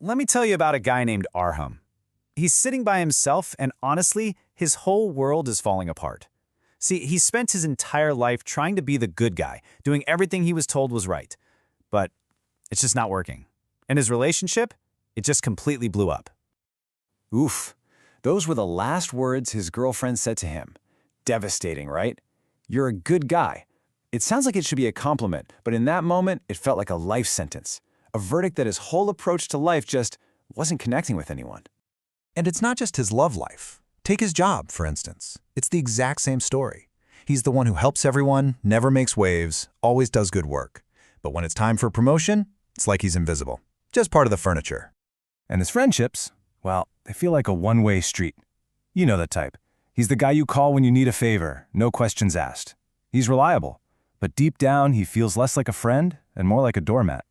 let me tell you about a guy named Arham. He's sitting by himself, and honestly, his whole world is falling apart. See, he spent his entire life trying to be the good guy, doing everything he was told was right. But it's just not working. And his relationship, it just completely blew up. Oof, those were the last words his girlfriend said to him. Devastating, right? You're a good guy. It sounds like it should be a compliment, but in that moment, it felt like a life sentence. A verdict that his whole approach to life just wasn't connecting with anyone. And it's not just his love life. Take his job, for instance. It's the exact same story. He's the one who helps everyone, never makes waves, always does good work. But when it's time for promotion, it's like he's invisible. Just part of the furniture. And his friendships, well, they feel like a one-way street. You know the type. He's the guy you call when you need a favor, no questions asked. He's reliable, but deep down he feels less like a friend and more like a doormat.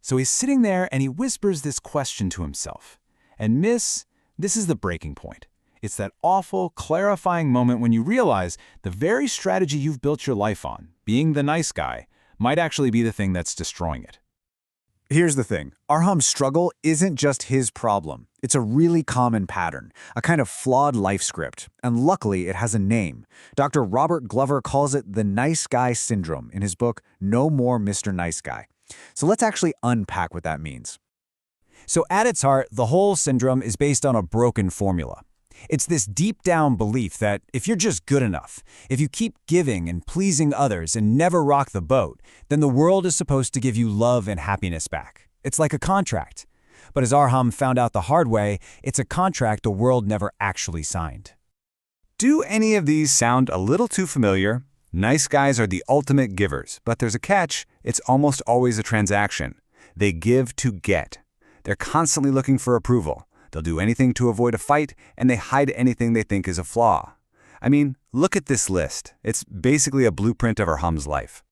So he's sitting there and he whispers this question to himself. And miss, this is the breaking point. It's that awful, clarifying moment when you realize the very strategy you've built your life on, being the nice guy, might actually be the thing that's destroying it. Here's the thing. Arham's struggle isn't just his problem. It's a really common pattern, a kind of flawed life script, and luckily it has a name. Dr. Robert Glover calls it the nice guy syndrome in his book, No More Mr. Nice Guy. So let's actually unpack what that means. So at its heart, the whole syndrome is based on a broken formula. It's this deep-down belief that if you're just good enough, if you keep giving and pleasing others and never rock the boat, then the world is supposed to give you love and happiness back. It's like a contract. But as Arham found out the hard way, it's a contract the world never actually signed. Do any of these sound a little too familiar? Nice guys are the ultimate givers, but there's a catch. It's almost always a transaction. They give to get. They're constantly looking for approval. They'll do anything to avoid a fight, and they hide anything they think is a flaw. I mean, look at this list. It's basically a blueprint of Arham's life.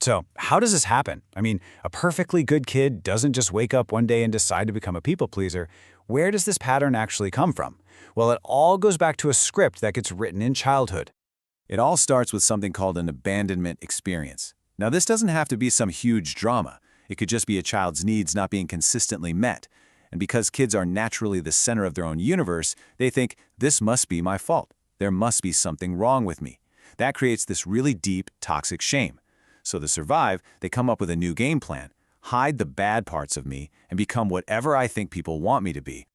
So, how does this happen? I mean, a perfectly good kid doesn't just wake up one day and decide to become a people pleaser. Where does this pattern actually come from? Well, it all goes back to a script that gets written in childhood. It all starts with something called an abandonment experience. Now, this doesn't have to be some huge drama. It could just be a child's needs not being consistently met. And because kids are naturally the center of their own universe, they think, this must be my fault. There must be something wrong with me. That creates this really deep, toxic shame. So to survive, they come up with a new game plan, hide the bad parts of me, and become whatever I think people want me to be.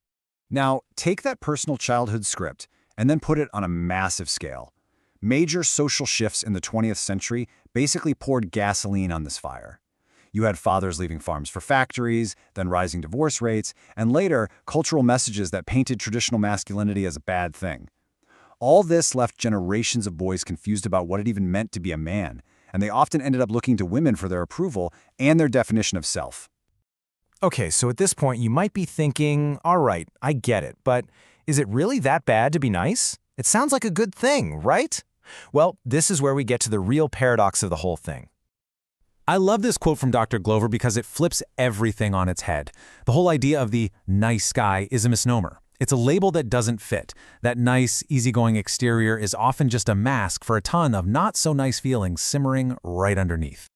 Now, take that personal childhood script and then put it on a massive scale. Major social shifts in the 20th century basically poured gasoline on this fire. You had fathers leaving farms for factories, then rising divorce rates, and later, cultural messages that painted traditional masculinity as a bad thing. All this left generations of boys confused about what it even meant to be a man, and they often ended up looking to women for their approval and their definition of self. Okay, so at this point you might be thinking, all right, I get it, but is it really that bad to be nice? It sounds like a good thing, right? Well, this is where we get to the real paradox of the whole thing. I love this quote from Dr. Glover because it flips everything on its head. The whole idea of the nice guy is a misnomer. It's a label that doesn't fit. That nice, easygoing exterior is often just a mask for a ton of not-so-nice feelings simmering right underneath.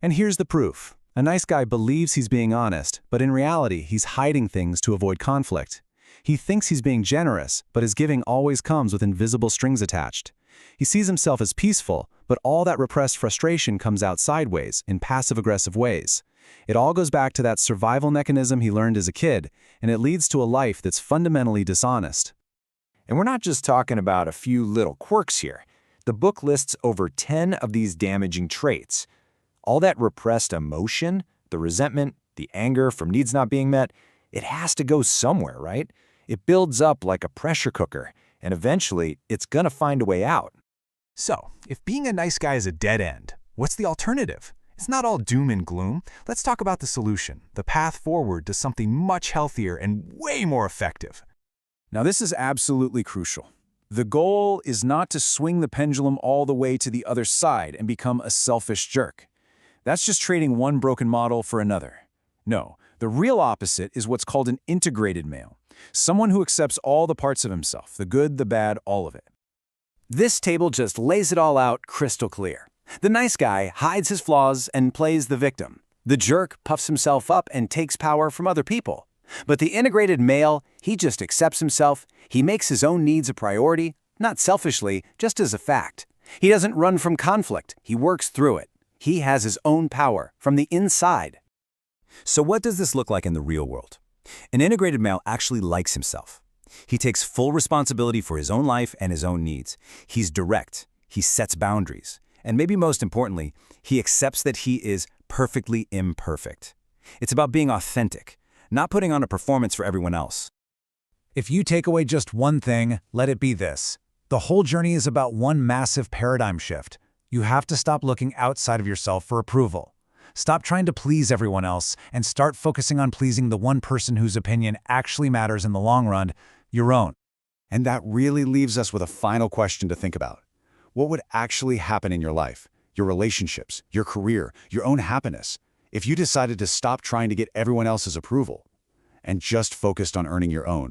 And here's the proof. A nice guy believes he's being honest, but in reality, he's hiding things to avoid conflict. He thinks he's being generous, but his giving always comes with invisible strings attached. He sees himself as peaceful, but all that repressed frustration comes out sideways, in passive-aggressive ways. It all goes back to that survival mechanism he learned as a kid, and it leads to a life that's fundamentally dishonest. And we're not just talking about a few little quirks here. The book lists over 10 of these damaging traits. All that repressed emotion, the resentment, the anger from needs not being met, it has to go somewhere, right? It builds up like a pressure cooker, and eventually, it's gonna find a way out. So, if being a nice guy is a dead end, what's the alternative? It's not all doom and gloom. Let's talk about the solution, the path forward to something much healthier and way more effective. Now, this is absolutely crucial. The goal is not to swing the pendulum all the way to the other side and become a selfish jerk. That's just trading one broken model for another. No, the real opposite is what's called an integrated male. Someone who accepts all the parts of himself, the good, the bad, all of it. This table just lays it all out crystal clear. The nice guy hides his flaws and plays the victim. The jerk puffs himself up and takes power from other people. But the integrated male, he just accepts himself. He makes his own needs a priority, not selfishly, just as a fact. He doesn't run from conflict. He works through it. He has his own power from the inside. So what does this look like in the real world? An integrated male actually likes himself. He takes full responsibility for his own life and his own needs. He's direct. He sets boundaries. And maybe most importantly, he accepts that he is perfectly imperfect. It's about being authentic, not putting on a performance for everyone else. If you take away just one thing, let it be this. The whole journey is about one massive paradigm shift. You have to stop looking outside of yourself for approval. Stop trying to please everyone else and start focusing on pleasing the one person whose opinion actually matters in the long run, your own. And that really leaves us with a final question to think about. What would actually happen in your life, your relationships, your career, your own happiness, if you decided to stop trying to get everyone else's approval and just focused on earning your own?